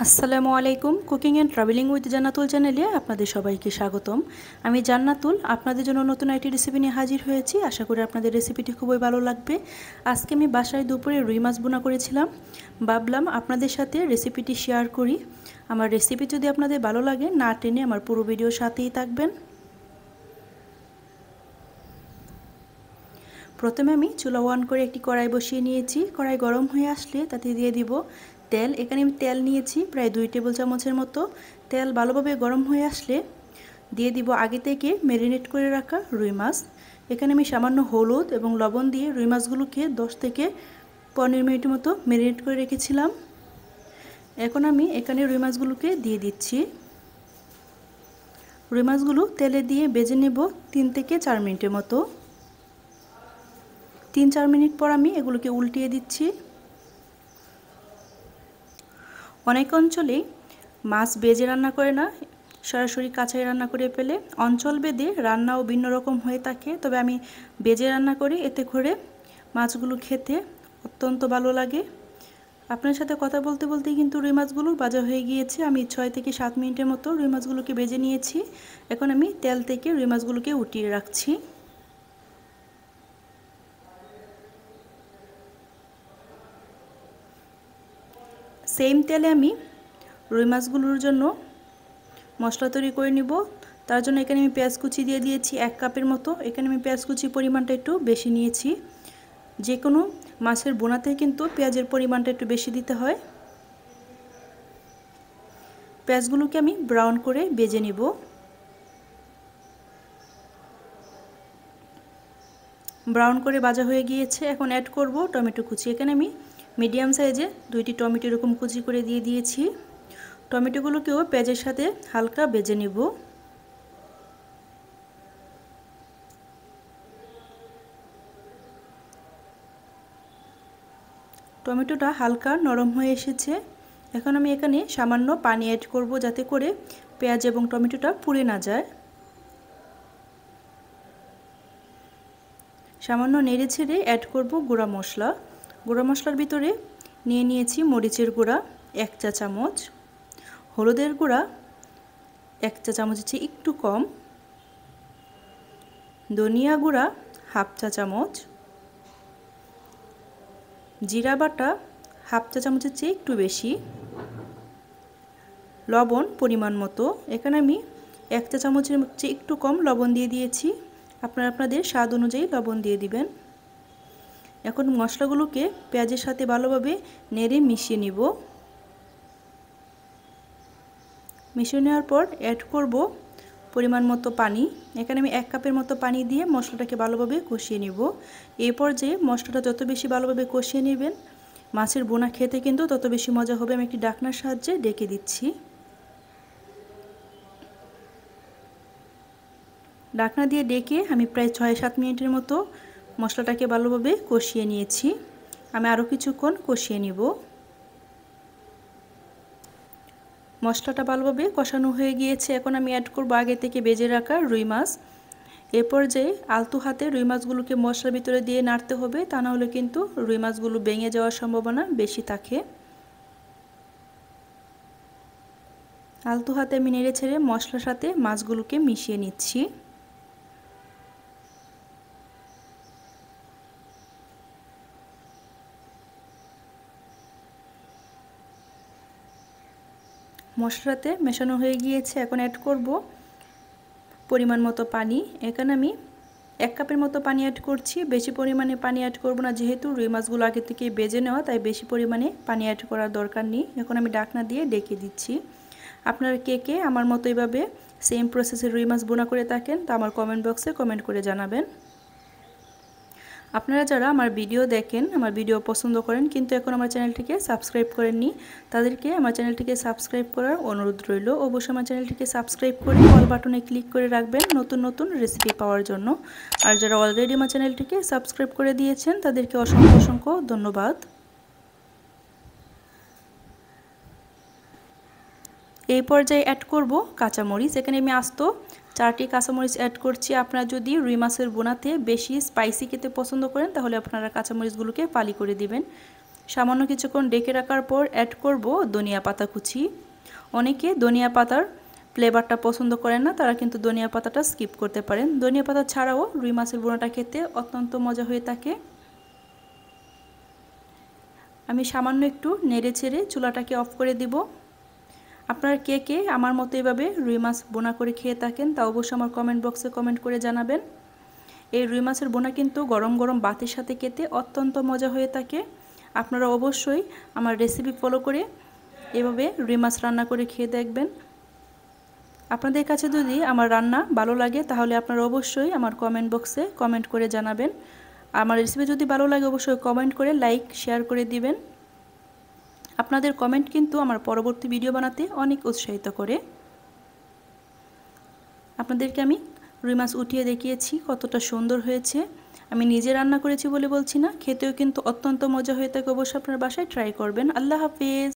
আসসালামু আলাইকুম। Cooking and travelling with জান্নাতুল চ্যানেলে আপনাদের সবাইকে স্বাগতম। আমি জান্নাতুল আপনাদের জন্য নতুন একটি রেসিপি নিয়ে হাজির হয়েছি। আশা করি আপনাদের রেসিপিটি খুবই ভালো লাগবে। আজকে আমি বাসায় দুপুরে রুই মাছ বোনা করেছিলাম। ভাবলাম আপনাদের সাথে রেসিপিটি শেয়ার করি। আমার রেসিপি যদি আপনাদের ভালো লাগে না টেনে আমার পুরো ভিডিওর সাথেই থাকবেন। প্রথমে আমি চুলা অন করে একটি কড়াই বসিয়ে নিয়েছি। কড়াই গরম হয়ে আসলে তাতে দিয়ে দিব তেল। এখানে আমি তেল নিয়েছি প্রায় 2 টেবিল চামচের মতো। তেল ভালোভাবে গরম হয়ে আসলে দিয়ে দিব আগে থেকে ম্যারিনেট করে রাখা রুই মাছ। এখানে আমি সামান্য হলুদ এবং লবণ দিয়ে রুই মাছগুলোকে 10 থেকে 15 মিনিটের মতো ম্যারিনেট করে রেখেছিলাম। এখন আমি এখানে রুই মাছগুলোকে দিয়ে দিচ্ছি। রুই মাছগুলো তেলে দিয়ে ভেজে নেব 3 থেকে 4 মিনিটের মতো। 3-4 মিনিট পর আমি এগুলোকে উল্টিয়ে দিচ্ছি। অনেক অঞ্চলেই মাছ ভেজে রান্না করে না, সরাসরি কাঁচাই রান্না করে ফেলে। অঞ্চল ভেদে রান্নাও ভিন্ন রকম হয়ে থাকে, তবে আমি ভেজে রান্না করি, এতে করে মাছগুলো খেতে অত্যন্ত ভালো লাগে। আপনার সাথে কথা বলতে বলতেই কিন্তু রুই মাছগুলো ভাজা হয়ে গিয়েছে। আমি 6 থেকে 7 মিনিটের মতো রুই মাছগুলোকে ভেজে নিয়েছি। এখন আমি তেল থেকে রুই মাছগুলোকে উঠিয়ে রাখছি। সেম তেলে আমি রুই মাছগুলোর জন্য মশলা তৈরি করে নিব। তার জন্য এখানে আমি পেঁয়াজ কুচি দিয়ে দিয়েছি 1 কাপের মতো। এখানে আমি পেঁয়াজ কুচি পরিমাণটা একটু বেশি নিয়েছি। যে কোনো মাছের বোনাতে কিন্তু পেঁয়াজের পরিমাণটা একটু বেশি দিতে হয়। পেঁয়াজগুলোকে আমি ব্রাউন করে ভেজে নিব। ব্রাউন করে ভাজা হয়ে গিয়েছে। এখন অ্যাড করব টমেটো কুচি। এখানে আমি মিডিয়াম সাইজে 2টি টমেটো এরকম কুচি করে দিয়ে দিয়েছি। টমেটোগুলোকেও পেঁয়াজের সাথে হালকা ভেজে নিব। টমেটোটা হালকা নরম হয়ে এসেছে। এখন আমি এখানে সামান্য পানি অ্যাড করব, যাতে করে পেঁয়াজ এবং টমেটোটা পুড়ে না যায়। সামান্য নেড়ে ছেড়ে অ্যাড করব গুঁড়া মশলা। গুঁড়া মশলার ভিতরে নিয়ে নিয়েছি মরিচের গুঁড়া 1 চা চামচ, হলুদের গুঁড়া 1 চা চামচের চেয়ে একটু কম, ধনিয়া গুঁড়া 1/2 চা চামচ, জিরা বাটা 1/2 চা চামচের চেয়ে একটু বেশি, লবণ পরিমাণ মতো। এখানে আমি 1 চা চামচের চেয়ে একটু কম লবণ দিয়ে দিয়েছি। আপনারা আপনাদের স্বাদ অনুযায়ী লবণ দিয়ে দিবেন। এখন মশলাগুলোকে পেঁয়াজের সাথে ভালোভাবে নেড়ে মিশিয়ে নিব। মিশিয়ে নেওয়ার পর অ্যাড করব পরিমাণ মতো পানি। এখানে আমি 1 কাপের মতো পানি দিয়ে মশলাটাকে ভালোভাবে কষিয়ে নিব। এই পর্যায়ে মশলাটা যত বেশি ভালোভাবে কষিয়ে নেবেন, মাছের বোনা খেতে কিন্তু তত বেশি মজা হবে। আমি একটি ঢাকনার সাহায্যে ঢেকে দিচ্ছি। ঢাকনা দিয়ে ঢেকে আমি প্রায় 6-7 মিনিটের মতো মশলাটাকে ভালোভাবে কষিয়ে নিয়েছি। আমি আরও কিছুক্ষণ কষিয়ে নিব। মশলাটা ভালোভাবে কষানো হয়ে গিয়েছে। এখন আমি অ্যাড করব আগে থেকে ভেজে রাখা রুই মাছ। এরপর যে আলতো হাতে রুই মাছগুলোকে মশলার ভিতরে দিয়ে নাড়তে হবে, তা না হলে কিন্তু রুই মাছগুলো ভেঙে যাওয়ার সম্ভাবনা বেশি থাকে। আলতো হাতে আমি নেড়ে ছেড়ে মশলার সাথে মাছগুলোকে মিশিয়ে নিচ্ছি। মশলাতে মেশানো হয়ে গিয়েছে। এখন অ্যাড করব পরিমাণ মতো পানি। এখানে আমি 1 কাপের মতো পানি অ্যাড করছি। বেশি পরিমাণে পানি অ্যাড করব না, যেহেতু রুই মাছগুলো আগে থেকে ভেজে নেওয়া, তাই বেশি পরিমাণে পানি অ্যাড করার দরকার নেই। এখন আমি ঢাকনা দিয়ে ঢেকে দিচ্ছি। আপনারা কে কে আমার মতো এইভাবে সেম প্রসেসে রুই মাছ বোনা করে থাকেন তা আমার কমেন্ট বক্সে কমেন্ট করে জানাবেন। আপনারা যারা আমার ভিডিও দেখেন, আমার ভিডিও পছন্দ করেন, কিন্তু এখন আমার চ্যানেলটিকে সাবস্ক্রাইব করেননি, তাদেরকে আমার চ্যানেলটিকে সাবস্ক্রাইব করার অনুরোধ রইল। অবশ্যই আমার চ্যানেলটিকে সাবস্ক্রাইব করে অল বাটনে ক্লিক করে রাখবেন নতুন নতুন রেসিপি পাওয়ার জন্য। আর যারা অলরেডি আমার চ্যানেলটিকে সাবস্ক্রাইব করে দিয়েছেন তাদেরকে অসংখ্য অসংখ্য ধন্যবাদ। এই পর্যায়ে অ্যাড করব কাঁচামরিচ। এখানে আমি আস্ত 4টি কাঁচামরিচ অ্যাড করছি। আপনারা যদি রুই মাছের বোনাতে বেশি স্পাইসি খেতে পছন্দ করেন, তাহলে আপনারা কাঁচামরিচগুলোকে ফালি করে দিবেন। সামান্য কিছুক্ষণ ডেকে রাখার পর অ্যাড করব ধনিয়া পাতা কুচি। অনেকে ধনিয়া পাতার ফ্লেভারটা পছন্দ করেন না, তারা কিন্তু ধনিয়া পাতাটা স্কিপ করতে পারেন। ধনিয়া পাতা ছাড়াও রুই মাছের বোনাটা খেতে অত্যন্ত মজা হয়ে থাকে। আমি সামান্য একটু নেড়ে চেড়ে চুলাটাকে অফ করে দিব। আপনারা কে কে আমার মতো এভাবে রুই মাছ বোনা করে খেয়ে থাকেন তা অবশ্যই আমার কমেন্ট বক্সে কমেন্ট করে জানাবেন। এই রুই মাছের বোনা কিন্তু গরম গরম ভাতের সাথে খেতে অত্যন্ত মজা হয়ে থাকে। আপনারা অবশ্যই আমার রেসিপি ফলো করে এভাবে রুই মাছ রান্না করে খেয়ে দেখবেন। আপনাদের কাছে যদি আমার রান্না ভালো লাগে তাহলে আপনারা অবশ্যই আমার কমেন্ট বক্সে কমেন্ট করে জানাবেন। আমার রেসিপি যদি ভালো লাগে অবশ্যই কমেন্ট করে লাইক শেয়ার করে দিবেন। আপনাদের কমেন্ট কিন্তু আমার পরবর্তী ভিডিও বানাতে অনেক উৎসাহিত করে। আপনাদেরকে আমি রুই মাছ উঠিয়ে দেখিয়েছি কতটা সুন্দর হয়েছে। আমি নিজে রান্না করেছি বলে বলছি না, খেতেও কিন্তু অত্যন্ত মজা হয়ে থাকে। অবশ্যই আপনার বাসায় ট্রাই করবেন। আল্লাহ হাফেজ।